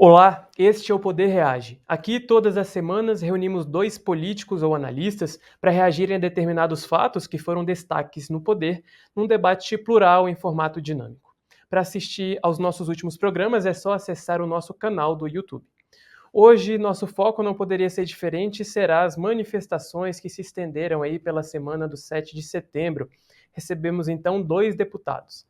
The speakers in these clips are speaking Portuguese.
Olá, este é o Poder Reage. Aqui, todas as semanas, reunimos dois políticos ou analistas para reagirem a determinados fatos que foram destaques no poder, num debate plural em formato dinâmico. Para assistir aos nossos últimos programas, é só acessar o nosso canal do YouTube. Hoje, nosso foco não poderia ser diferente e será as manifestações que se estenderam aí pela semana do 7 de setembro. Recebemos, então, dois deputados.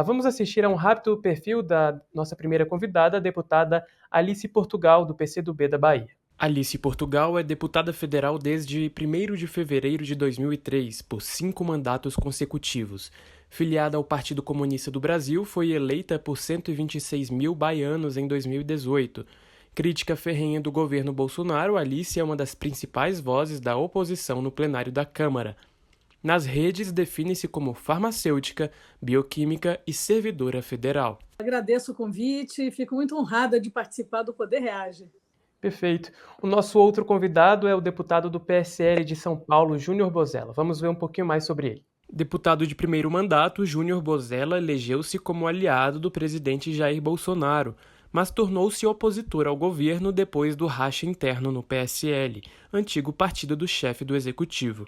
Vamos assistir a um rápido perfil da nossa primeira convidada, a deputada Alice Portugal, do PCdoB da Bahia. Alice Portugal é deputada federal desde 1º de fevereiro de 2003, por 5 mandatos consecutivos. Filiada ao Partido Comunista do Brasil, foi eleita por 126 mil baianos em 2018. Crítica ferrenha do governo Bolsonaro, Alice é uma das principais vozes da oposição no plenário da Câmara. Nas redes, define-se como farmacêutica, bioquímica e servidora federal. Agradeço o convite e fico muito honrada de participar do Poder Reage. Perfeito. O nosso outro convidado é o deputado do PSL de São Paulo, Júnior Bozella. Vamos ver um pouquinho mais sobre ele. Deputado de primeiro mandato, Júnior Bozella elegeu-se como aliado do presidente Jair Bolsonaro, mas tornou-se opositor ao governo depois do racha interno no PSL, antigo partido do chefe do executivo.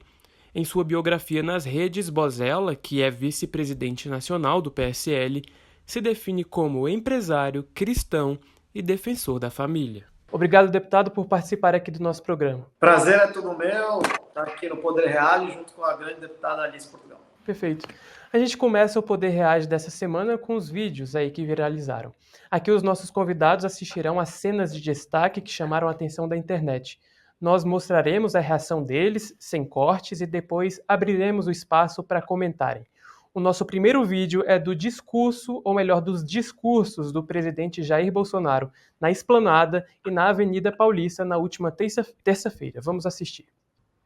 Em sua biografia nas redes, Bozella, que é vice-presidente nacional do PSL, se define como empresário, cristão e defensor da família. Obrigado, deputado, por participar aqui do nosso programa. Prazer é tudo meu, estar aqui no Poder Reage junto com a grande deputada Alice Portugal. Perfeito. A gente começa o Poder Reage dessa semana com os vídeos aí que viralizaram. Aqui os nossos convidados assistirão a cenas de destaque que chamaram a atenção da internet. Nós mostraremos a reação deles, sem cortes, e depois abriremos o espaço para comentarem. O nosso primeiro vídeo é do discurso, ou melhor, dos discursos do presidente Jair Bolsonaro na Esplanada e na Avenida Paulista na última terça-feira. Vamos assistir.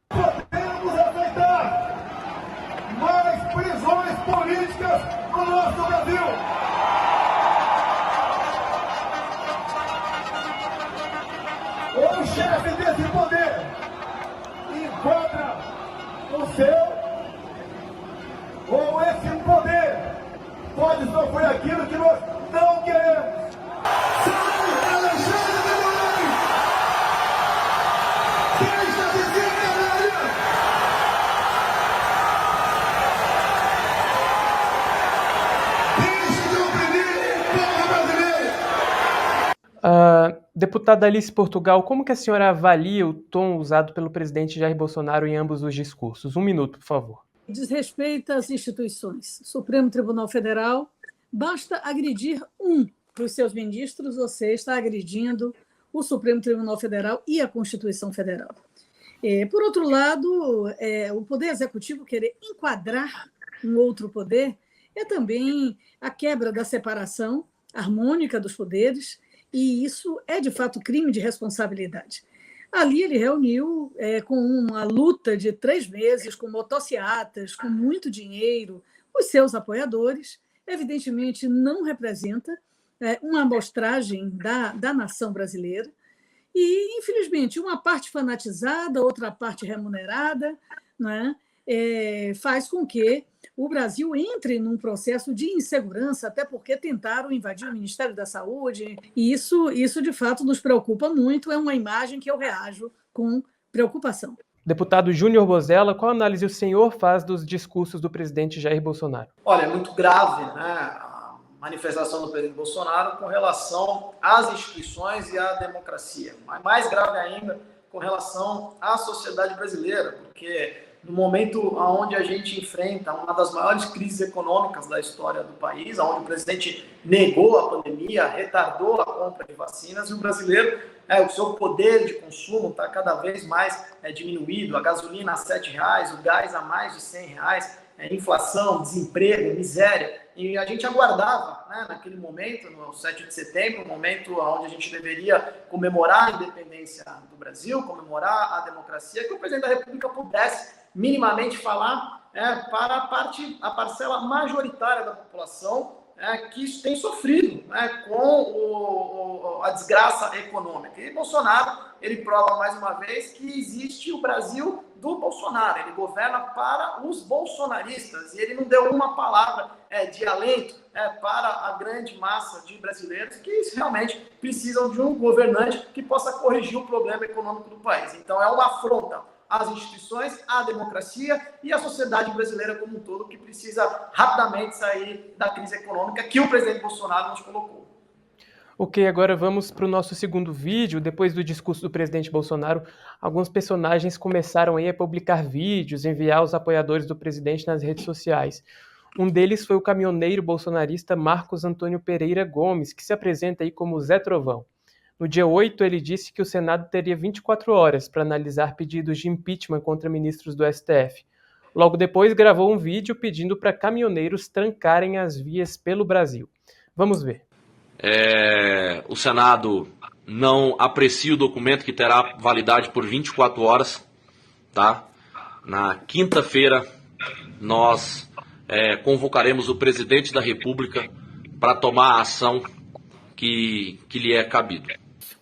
Podemos aceitar mais prisões políticas no nosso Brasil. O chefe desse poder enquadra o seu, ou esse poder pode sofrer aquilo que nós não queremos. Sai, Alexandre de Moraes! Quem está dizendo, galera? Deixe de oprimir o povo brasileiro! Deputada Alice Portugal, como que a senhora avalia o tom usado pelo presidente Jair Bolsonaro em ambos os discursos? 1 minuto, por favor. Desrespeita as instituições. Supremo Tribunal Federal, basta agredir um dos seus ministros, você está agredindo o Supremo Tribunal Federal e a Constituição Federal. Por outro lado, o Poder Executivo querer enquadrar um outro poder é também a quebra da separação harmônica dos poderes, e isso é, de fato, crime de responsabilidade. Ali ele reuniu com uma luta de 3 meses, com motociatas, com muito dinheiro, os seus apoiadores. Evidentemente, não representa uma amostragem da nação brasileira. E, infelizmente, uma parte fanatizada, outra parte remunerada, né, faz com que o Brasil entre num processo de insegurança, até porque tentaram invadir o Ministério da Saúde, e isso de fato nos preocupa muito, é uma imagem que eu reajo com preocupação. Deputado Júnior Bozella, qual análise o senhor faz dos discursos do presidente Jair Bolsonaro? Olha, é muito grave, né, a manifestação do presidente Bolsonaro com relação às instituições e à democracia. Mas mais grave ainda com relação à sociedade brasileira, porque no momento onde a gente enfrenta uma das maiores crises econômicas da história do país, onde o presidente negou a pandemia, retardou a compra de vacinas, e o brasileiro, o seu poder de consumo está cada vez mais diminuído, a gasolina a R$7, o gás a mais de R$100, inflação, desemprego, miséria. E a gente aguardava, né, naquele momento, no 7 de setembro, um momento onde a gente deveria comemorar a independência do Brasil, comemorar a democracia, que o presidente da República pudesse minimamente falar para a parcela majoritária da população que tem sofrido com a desgraça econômica. E Bolsonaro, ele prova mais uma vez que existe o Brasil do Bolsonaro, ele governa para os bolsonaristas, e ele não deu uma palavra de alento para a grande massa de brasileiros que realmente precisam de um governante que possa corrigir o problema econômico do país. Então é uma afronta às instituições, à democracia e à sociedade brasileira como um todo, que precisa rapidamente sair da crise econômica que o presidente Bolsonaro nos colocou. Ok, agora vamos para o nosso segundo vídeo. Depois do discurso do presidente Bolsonaro, alguns personagens começaram aí a publicar vídeos, enviar aos apoiadores do presidente nas redes sociais. Um deles foi o caminhoneiro bolsonarista Marcos Antônio Pereira Gomes, que se apresenta aí como Zé Trovão. No dia 8, ele disse que o Senado teria 24 horas para analisar pedidos de impeachment contra ministros do STF. Logo depois, gravou um vídeo pedindo para caminhoneiros trancarem as vias pelo Brasil. Vamos ver. O Senado não aprecia o documento, que terá validade por 24 horas. Tá? Na quinta-feira, nós convocaremos o presidente da República para tomar a ação que lhe é cabido.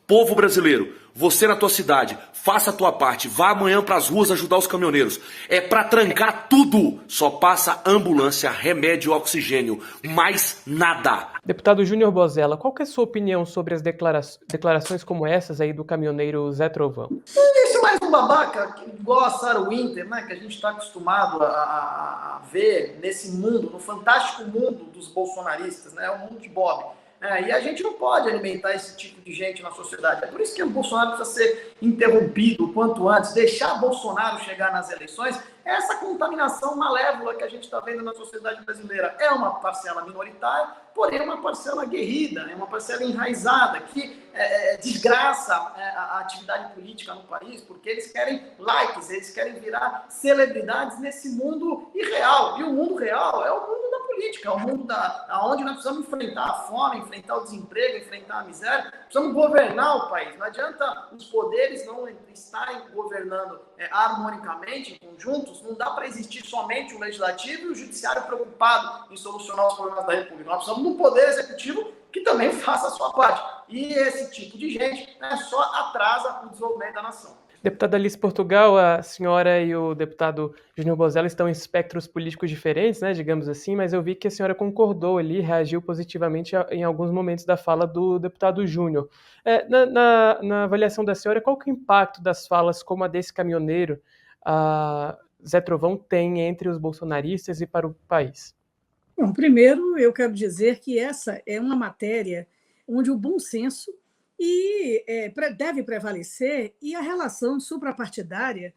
Povo brasileiro, você na tua cidade, faça a tua parte, vá amanhã para as ruas ajudar os caminhoneiros. É para trancar tudo, só passa ambulância, remédio e oxigênio, mais nada. Deputado Júnior Bozella, qual que é a sua opinião sobre as declarações como essas aí do caminhoneiro Zé Trovão? Isso é mais um babaca, igual a Sarah Winter, né, que a gente está acostumado a ver nesse mundo, no fantástico mundo dos bolsonaristas, né, o mundo de Bob. E a gente não pode alimentar esse tipo de gente na sociedade. É por isso que o Bolsonaro precisa ser interrompido o quanto antes, deixar Bolsonaro chegar nas eleições. Essa contaminação malévola que a gente está vendo na sociedade brasileira é uma parcela minoritária, porém é uma parcela aguerrida, é uma parcela enraizada, que desgraça a atividade política no país, porque eles querem likes, eles querem virar celebridades nesse mundo irreal. E o mundo real é o mundo da política, é o mundo onde nós precisamos enfrentar a fome, enfrentar o desemprego, enfrentar a miséria, precisamos governar o país. Não adianta os poderes não estarem governando harmonicamente, conjuntos, não dá para existir somente o legislativo e o judiciário preocupado em solucionar os problemas da República. Nós precisamos de um poder executivo que também faça a sua parte. E esse tipo de gente só atrasa o desenvolvimento da nação. Deputada Alice Portugal, a senhora e o deputado Júnior Bozella estão em espectros políticos diferentes, né, digamos assim, mas eu vi que a senhora concordou ali, reagiu positivamente em alguns momentos da fala do deputado Júnior. Na avaliação da senhora, qual que é o impacto das falas como a desse caminhoneiro, Zé Trovão, tem entre os bolsonaristas e para o país? Bom, primeiro eu quero dizer que essa é uma matéria onde o bom senso deve prevalecer e a relação suprapartidária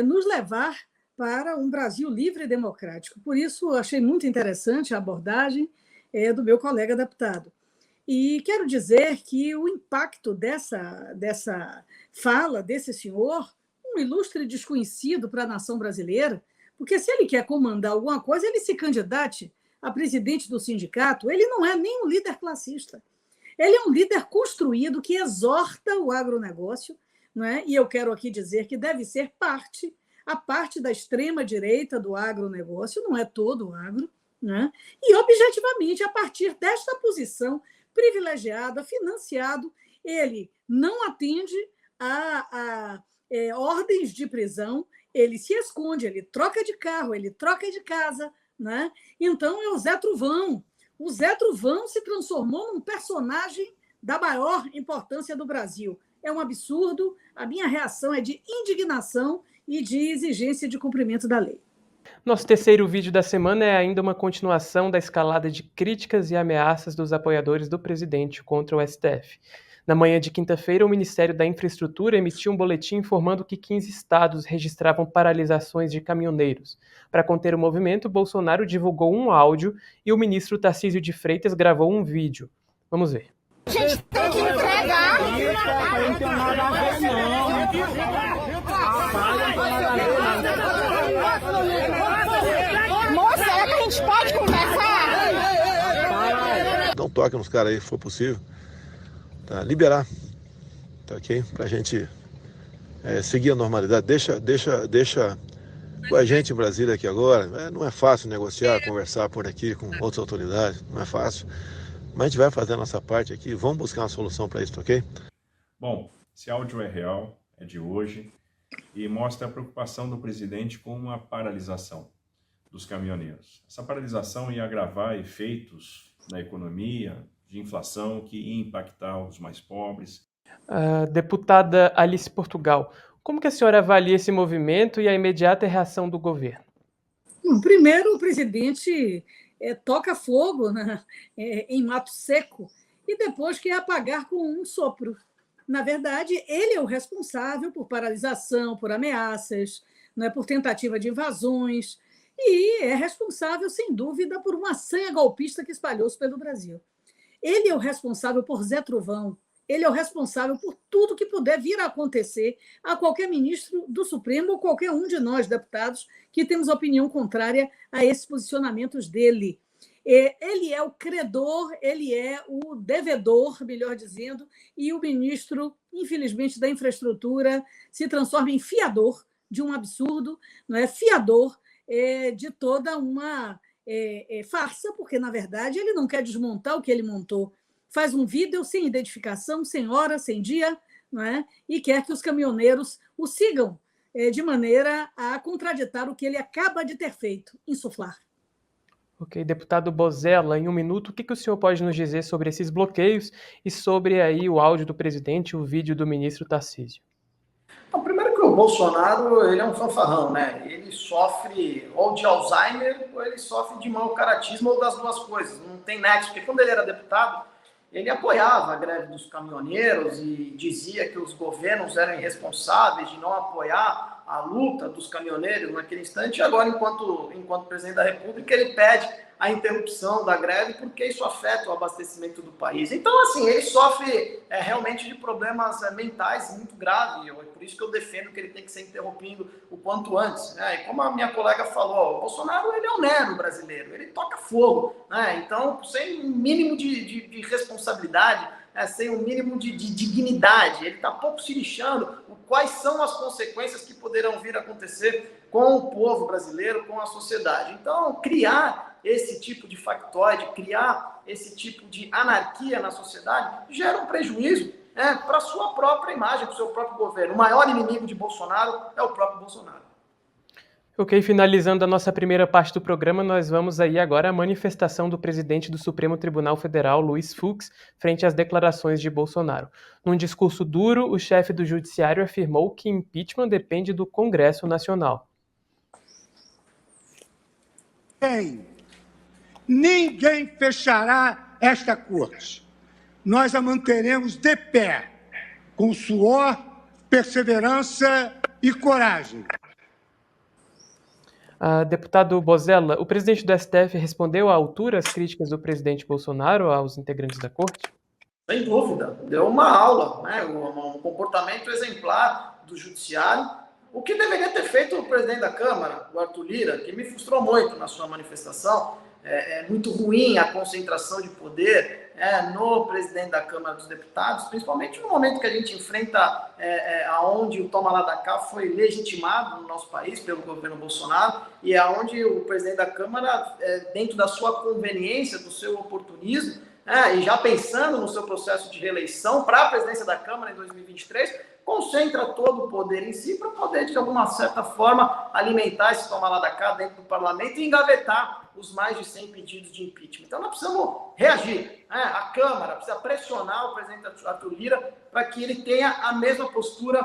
nos levar para um Brasil livre e democrático. Por isso, achei muito interessante a abordagem do meu colega deputado. E quero dizer que o impacto dessa fala desse senhor, um ilustre desconhecido para a nação brasileira, porque se ele quer comandar alguma coisa, ele se candidate a presidente do sindicato, ele não é nem um líder classista. Ele é um líder construído que exorta o agronegócio, não é? E eu quero aqui dizer que deve ser a parte da extrema-direita do agronegócio, não é todo o agro, né? E, objetivamente, a partir desta posição privilegiada, financiado, ele não atende a ordens de prisão, ele se esconde, ele troca de carro, ele troca de casa, né? Então, é o Zé Trovão. O Zé Trovão se transformou num personagem da maior importância do Brasil. É um absurdo. A minha reação é de indignação e de exigência de cumprimento da lei. Nosso terceiro vídeo da semana é ainda uma continuação da escalada de críticas e ameaças dos apoiadores do presidente contra o STF. Na manhã de quinta-feira, o Ministério da Infraestrutura emitiu um boletim informando que 15 estados registravam paralisações de caminhoneiros. Para conter o movimento, Bolsonaro divulgou um áudio e o ministro Tarcísio de Freitas gravou um vídeo. Vamos ver. A gente tem que entregar. Não tem nada a ver, não. Moça, será que a gente pode conversar? Dá um toque nos caras aí, se for possível. Tá, liberar, tá, ok? Pra gente seguir a normalidade. Deixa com a gente em Brasília aqui agora. Não é fácil negociar, conversar por aqui com outras autoridades, não é fácil. Mas a gente vai fazer a nossa parte aqui, vamos buscar uma solução para isso, tá, ok? Bom, esse áudio é real, é de hoje. e mostra a preocupação do presidente com uma paralisação dos caminhoneiros. Essa paralisação ia agravar efeitos na economia, de inflação, que ia impactar os mais pobres. Deputada Alice Portugal, como que a senhora avalia esse movimento e a imediata reação do governo? Bom, primeiro, o presidente toca fogo, né, em mato seco e depois quer apagar com um sopro. Na verdade, ele é o responsável por paralisação, por ameaças, não é, por tentativa de invasões, e é responsável, sem dúvida, por uma sanha golpista que espalhou-se pelo Brasil. Ele é o responsável por Zé Trovão, ele é o responsável por tudo que puder vir a acontecer a qualquer ministro do Supremo ou qualquer um de nós, deputados, que temos opinião contrária a esses posicionamentos dele. Ele é o credor, ele é o devedor, melhor dizendo, e o ministro, infelizmente, da infraestrutura se transforma em fiador de um absurdo, não é? Fiador de toda uma farsa, porque, na verdade, ele não quer desmontar o que ele montou. Faz um vídeo sem identificação, sem hora, sem dia, não é? E quer que os caminhoneiros o sigam de maneira a contraditar o que ele acaba de ter feito, insuflar. Ok, deputado Bozella, em um minuto, o que o senhor pode nos dizer sobre esses bloqueios e sobre aí o áudio do presidente e o vídeo do ministro Tarcísio? Então, primeiro que o Bolsonaro, ele é um fanfarrão, né? Ele sofre ou de Alzheimer ou ele sofre de mau caratismo ou das duas coisas. Não tem nexo, porque quando ele era deputado, ele apoiava a greve dos caminhoneiros e dizia que os governos eram irresponsáveis de não apoiar a luta dos caminhoneiros naquele instante. E agora, enquanto presidente da República, ele pede a interrupção da greve porque isso afeta o abastecimento do país. Então, assim, ele sofre realmente de problemas mentais muito graves. É por isso que eu defendo que ele tem que ser interrompido o quanto antes, né? E como a minha colega falou, o Bolsonaro, ele é o Nero brasileiro, ele toca fogo, né? Então, sem um mínimo de responsabilidade, sem um mínimo de dignidade, ele está pouco se lixando quais são as consequências que poderão vir a acontecer com o povo brasileiro, com a sociedade. Então, criar esse tipo de factoide, criar esse tipo de anarquia na sociedade, gera um prejuízo para a sua própria imagem, para o seu próprio governo. O maior inimigo de Bolsonaro é o próprio Bolsonaro. Ok, finalizando a nossa primeira parte do programa, nós vamos aí agora à manifestação do presidente do Supremo Tribunal Federal, Luiz Fux, frente às declarações de Bolsonaro. Num discurso duro, o chefe do Judiciário afirmou que impeachment depende do Congresso Nacional. Ninguém fechará esta corte. Nós a manteremos de pé, com suor, perseverança e coragem. Deputado Bozella, o presidente do STF respondeu à altura às críticas do presidente Bolsonaro aos integrantes da corte? Sem dúvida, deu uma aula, né? Um comportamento exemplar do judiciário, o que deveria ter feito o presidente da Câmara, o Arthur Lira, que me frustrou muito na sua manifestação. É muito ruim a concentração de poder no presidente da Câmara dos Deputados, principalmente no momento que a gente enfrenta aonde o toma lá da cá foi legitimado no nosso país pelo governo Bolsonaro e aonde o presidente da Câmara, dentro da sua conveniência, do seu oportunismo, e já pensando no seu processo de reeleição para a presidência da Câmara em 2023, concentra todo o poder em si para poder, de alguma certa forma, alimentar esse toma lá da cá dentro do parlamento e engavetar os mais de 100 pedidos de impeachment. Então, nós precisamos reagir. A Câmara precisa pressionar o presidente Arthur Lira para que ele tenha a mesma postura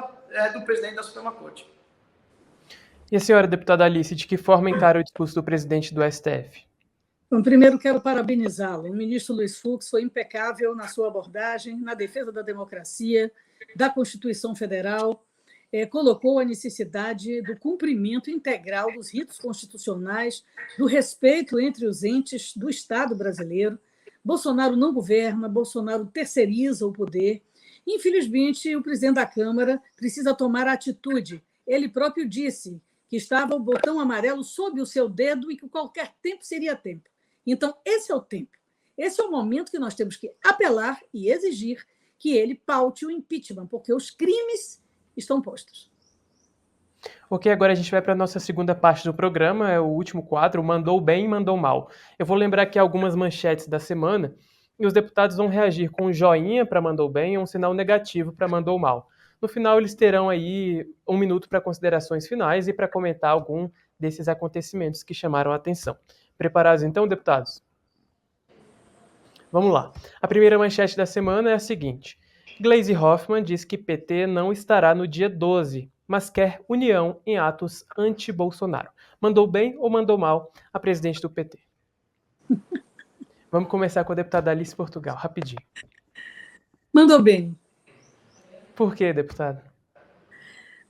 do presidente da Suprema Corte. E a senhora, deputada Alice, de que forma encara o discurso do presidente do STF? Bom, primeiro quero parabenizá-lo. O ministro Luiz Fux foi impecável na sua abordagem, na defesa da democracia, da Constituição Federal, colocou a necessidade do cumprimento integral dos ritos constitucionais, do respeito entre os entes do Estado brasileiro. Bolsonaro não governa, Bolsonaro terceiriza o poder. Infelizmente, o presidente da Câmara precisa tomar atitude. Ele próprio disse que estava o botão amarelo sob o seu dedo e que qualquer tempo seria tempo. Então, esse é o tempo. Esse é o momento que nós temos que apelar e exigir que ele paute o impeachment, porque os crimes estão postos. Ok, agora a gente vai para a nossa segunda parte do programa, é o último quadro, Mandou Bem e Mandou Mal. Eu vou lembrar aqui algumas manchetes da semana e os deputados vão reagir com um joinha para Mandou Bem e um sinal negativo para Mandou Mal. No final, eles terão aí 1 minuto para considerações finais e para comentar algum desses acontecimentos que chamaram a atenção. Preparados então, deputados? Vamos lá. A primeira manchete da semana é a seguinte. Gleisi Hoffmann diz que PT não estará no dia 12, mas quer união em atos anti-Bolsonaro. Mandou bem ou mandou mal a presidente do PT? Vamos começar com a deputada Alice Portugal, rapidinho. Mandou bem. Por quê, deputada?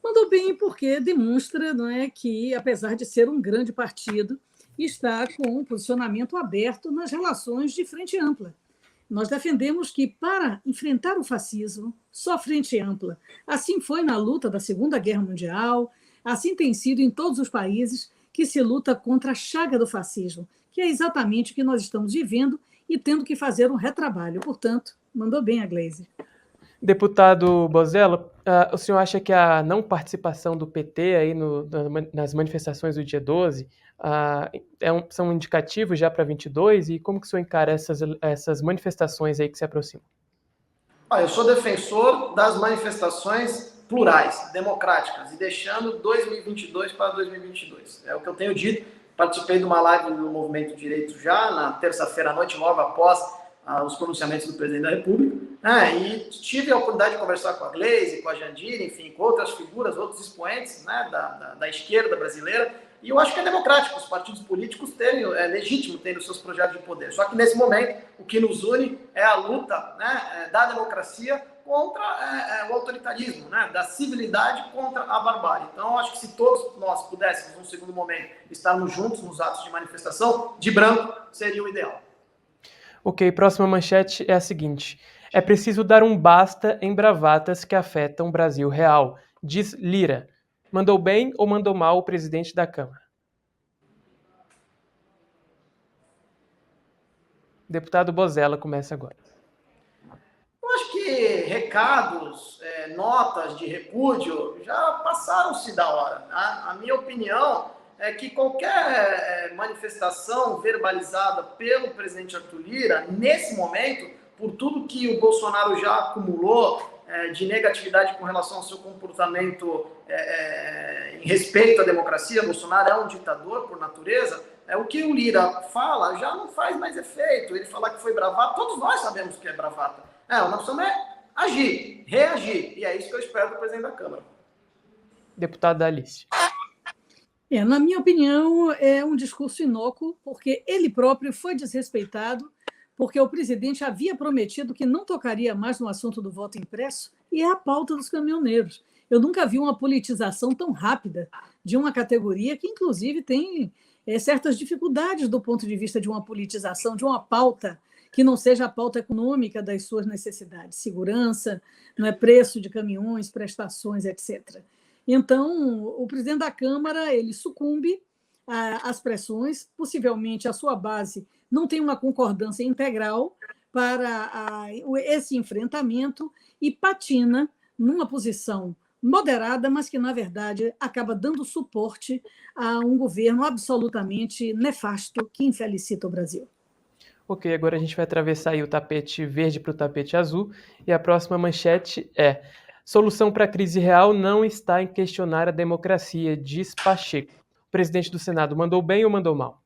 Mandou bem porque demonstra, não é, que, apesar de ser um grande partido, está com um posicionamento aberto nas relações de frente ampla. Nós defendemos que, para enfrentar o fascismo, só frente ampla. Assim foi na luta da Segunda Guerra Mundial, assim tem sido em todos os países que se luta contra a chaga do fascismo, que é exatamente o que nós estamos vivendo e tendo que fazer um retrabalho. Portanto, mandou bem a Gleisi. Deputado Bozella, o senhor acha que a não participação do PT aí nas manifestações do dia 12 são indicativos já para 22? E como que o senhor encara essas manifestações aí que se aproximam? Eu sou defensor das manifestações plurais, democráticas, e deixando 2022 para 2022. É o que eu tenho dito. Participei de uma live do Movimento Direito já, na terça-feira à noite, logo após os pronunciamentos do presidente da República, e tive a oportunidade de conversar com a Gleisi, com a Jandira, enfim, com outras figuras, outros expoentes, né, da esquerda brasileira, e eu acho que é democrático os partidos políticos terem, é legítimo terem os seus projetos de poder, só que nesse momento o que nos une é a luta, né, da democracia contra o autoritarismo, né, da civilidade contra a barbárie. Então, eu acho que se todos nós pudéssemos, num segundo momento, estarmos juntos nos atos de manifestação, de branco seria o ideal. Ok, próxima manchete é a seguinte. É preciso dar um basta em bravatas que afetam o Brasil real, diz Lira. Mandou bem ou mandou mal o presidente da Câmara? Deputado Bozella começa agora. Eu acho que recados, notas de repúdio já passaram-se da hora. A minha opinião é que qualquer manifestação verbalizada pelo presidente Arthur Lira, nesse momento, por tudo que o Bolsonaro já acumulou de negatividade com relação ao seu comportamento em respeito à democracia, Bolsonaro é um ditador por natureza, o que o Lira fala já não faz mais efeito. Ele falar que foi bravata, todos nós sabemos que é bravata. O nosso é agir, reagir, e é isso que eu espero do presidente da Câmara. Deputada Alice. Na minha opinião, é um discurso inócuo, porque ele próprio foi desrespeitado, porque o presidente havia prometido que não tocaria mais no assunto do voto impresso, e é a pauta dos caminhoneiros. Eu nunca vi uma politização tão rápida de uma categoria que, inclusive, tem certas dificuldades do ponto de vista de uma politização, de uma pauta que não seja a pauta econômica das suas necessidades, segurança, não é, preço de caminhões, prestações, etc. Então, o presidente da Câmara ele sucumbe às pressões, possivelmente a sua base não tem uma concordância integral para esse enfrentamento e patina numa posição moderada, mas que, na verdade, acaba dando suporte a um governo absolutamente nefasto que infelicita o Brasil. Ok, agora a gente vai atravessar aí o tapete verde para o tapete azul, e a próxima manchete é: solução para a crise real não está em questionar a democracia, diz Pacheco. O presidente do Senado mandou bem ou mandou mal?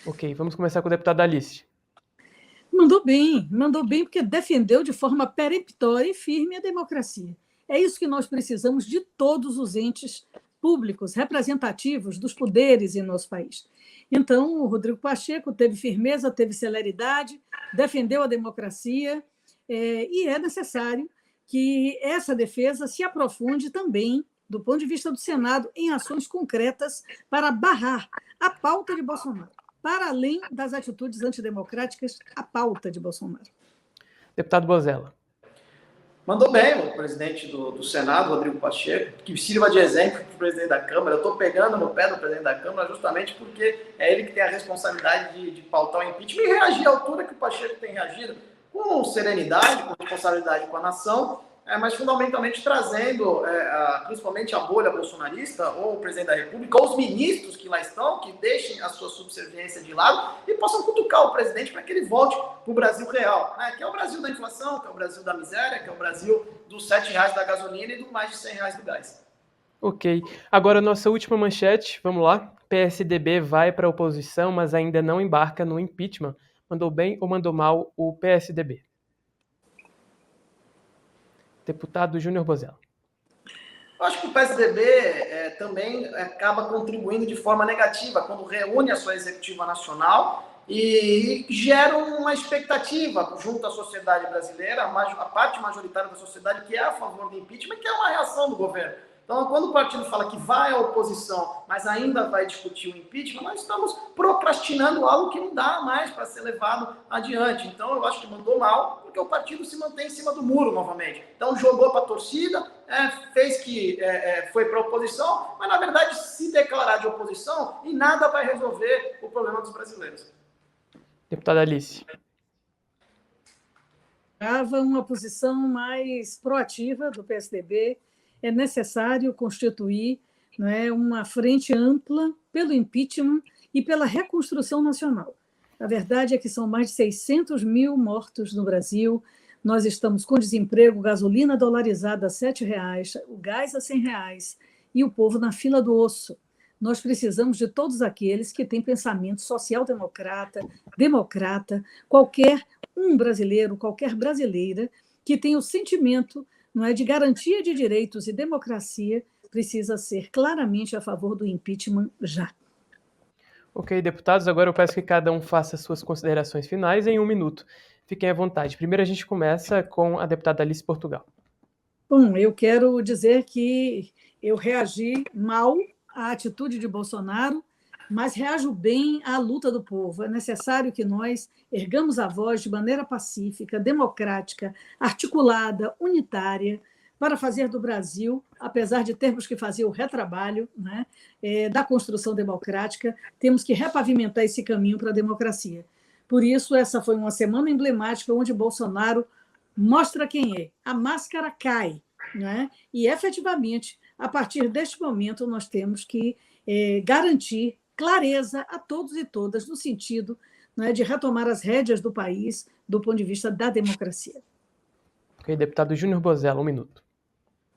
Ok, vamos começar com a deputada Alice. Mandou bem porque defendeu de forma peremptória e firme a democracia. É isso que nós precisamos de todos os entes públicos, representativos dos poderes em nosso país. Então, o Rodrigo Pacheco teve firmeza, teve celeridade, defendeu a democracia, e é necessário que essa defesa se aprofunde também, do ponto de vista do Senado, em ações concretas para barrar a pauta de Bolsonaro, para além das atitudes antidemocráticas, a pauta de Bolsonaro. Deputado Bozella. Mandou bem o presidente do Senado, Rodrigo Pacheco, que sirva de exemplo para o presidente da Câmara. Eu estou pegando no pé do presidente da Câmara justamente porque é ele que tem a responsabilidade de pautar o impeachment e reagir à altura que o Pacheco tem reagido, com serenidade, com responsabilidade com a nação mas fundamentalmente trazendo principalmente a bolha bolsonarista, ou o presidente da República, ou os ministros que lá estão, que deixem a sua subserviência de lado e possam cutucar o presidente para que ele volte para o Brasil real, né? Que é o Brasil da inflação, que é o Brasil da miséria, que é o Brasil dos R$ 7 da gasolina e do mais de R$ 100 do gás. Ok. Agora, nossa última manchete, vamos lá. PSDB vai para a oposição, mas ainda não embarca no impeachment. Mandou bem ou mandou mal o PSDB? Deputado Júnior Bozella. Eu acho que o PSDB também acaba contribuindo de forma negativa quando reúne a sua executiva nacional e gera uma expectativa junto à sociedade brasileira, a parte majoritária da sociedade que é a favor do impeachment, que é uma reação do governo. Então, quando o partido fala que vai à oposição, mas ainda vai discutir o impeachment, nós estamos procrastinando algo que não dá mais para ser levado adiante. Então, eu acho que mandou mal, porque o partido se mantém em cima do muro novamente. Então, jogou para a torcida, fez que foi para a oposição, mas, na verdade, se declarar de oposição e nada vai resolver o problema dos brasileiros. Deputada Alice. Uma posição mais proativa do PSDB. É necessário constituir, uma frente ampla pelo impeachment e pela reconstrução nacional. A verdade é que são mais de 600 mil mortos no Brasil, nós estamos com desemprego, gasolina dolarizada a R$ 7,00, o gás a R$ 100,00 e o povo na fila do osso. Nós precisamos de todos aqueles que têm pensamento social-democrata, qualquer brasileiro, qualquer brasileira que tenha o sentimento de garantia de direitos e democracia, precisa ser claramente a favor do impeachment já. Ok, deputados, agora eu peço que cada um faça suas considerações finais em 1 minuto. Fiquem à vontade. Primeiro a gente começa com a deputada Alice Portugal. Bom, eu quero dizer que eu reagi mal à atitude de Bolsonaro, mas reajo bem à luta do povo. É necessário que nós ergamos a voz de maneira pacífica, democrática, articulada, unitária, para fazer do Brasil, apesar de termos que fazer o retrabalho da construção democrática, temos que repavimentar esse caminho para a democracia. Por isso, essa foi uma semana emblemática onde Bolsonaro mostra quem é. A máscara cai, e, efetivamente, a partir deste momento, nós temos que garantir clareza a todos e todas no sentido de retomar as rédeas do país do ponto de vista da democracia. Ok, deputado Júnior Bozella, 1 minuto.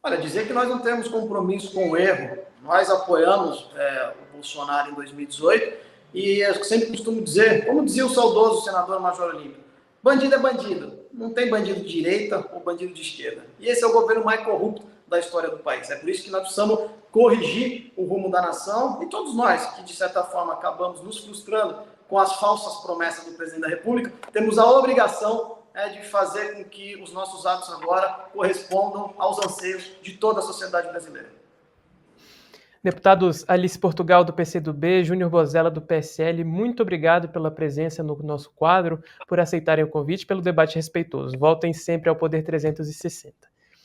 Olha, dizer que nós não temos compromisso com o erro. Nós apoiamos o Bolsonaro em 2018 e eu sempre costumo dizer, como dizia o saudoso senador Major Olímpio, bandido é bandido, não tem bandido de direita ou bandido de esquerda. E esse é o governo mais corrupto da história do país. É por isso que nós precisamos corrigir o rumo da nação e todos nós que, de certa forma, acabamos nos frustrando com as falsas promessas do presidente da República, temos a obrigação de fazer com que os nossos atos agora correspondam aos anseios de toda a sociedade brasileira. Deputados Alice Portugal, do PCdoB, Júnior Bozella, do PSL, muito obrigado pela presença no nosso quadro, por aceitarem o convite, pelo debate respeitoso. Voltem sempre ao Poder 360.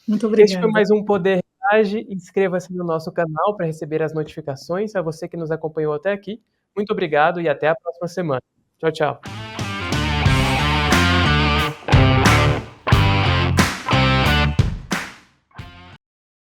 Muito obrigada. Este foi mais um Poder Reage. Inscreva-se no nosso canal para receber as notificações. A você que nos acompanhou até aqui, muito obrigado e até a próxima semana. Tchau, tchau.